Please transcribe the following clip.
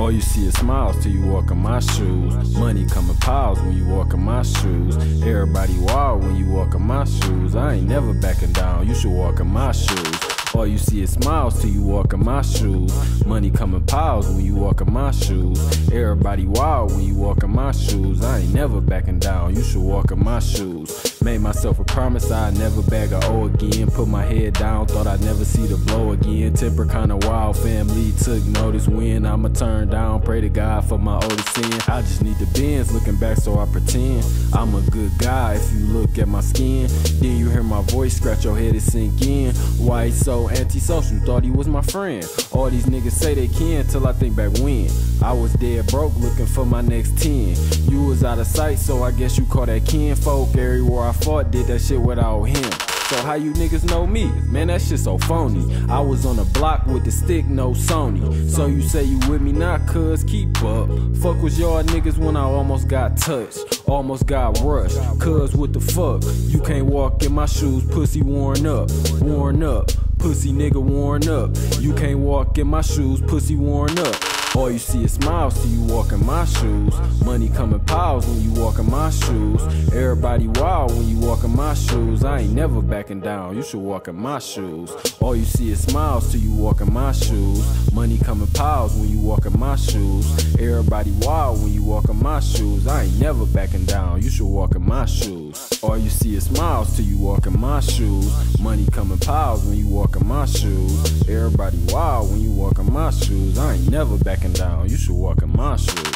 All you see is smiles till you walk in my shoes. Money coming piles when you walk in my shoes. Everybody wild when you walk in my shoes. I ain't never backing down, you should walk in my shoes. All you see is smiles till you walk in my shoes. Money coming piles when you walk in my shoes. Everybody wild when you walk in my shoes. I ain't never backing down, you should walk in my shoes. Made myself a promise I'd never bag or owe again. Put my head down, thought I'd never see the blow again. Temper kinda wild, family took notice when I'ma turn down. Pray to God for my oldest sin. I just need the Benz, looking back so I pretend I'm a good guy if you look at my skin. Then you hear my voice, scratch your head and sink in. Why he so antisocial, thought he was my friend. All these niggas say they can till I think back when I was dead broke looking for my next 10. You was out of sight, so I guess you call that kinfolk. Everywhere I fought, did that shit without him. So how you niggas know me? Man, that shit so phony. I was on the block with the stick, no Sony. So you say you with me now, cuz keep up. Fuck was y'all niggas when I almost got touched, almost got rushed. Cuz what the fuck? You can't walk in my shoes, pussy worn up, worn up. Pussy nigga worn up. You can't walk in my shoes, pussy worn up. All you see is smiles till you walk in my shoes. Money coming piles when you walk in my shoes. Everybody wild when you walk in my shoes. I ain't never backing down, you should walk in my shoes. All you see is smiles till you walk in my shoes. Money coming piles when you walk in my shoes. Everybody wild when you walk in my shoes. I ain't never backing down, you should walk in my shoes. All you see is smiles till you walk in my shoes. Money coming piles when you walk in my shoes. Everybody wild when you walk in my shoes. I ain't never backing down, you should walk in my shoes.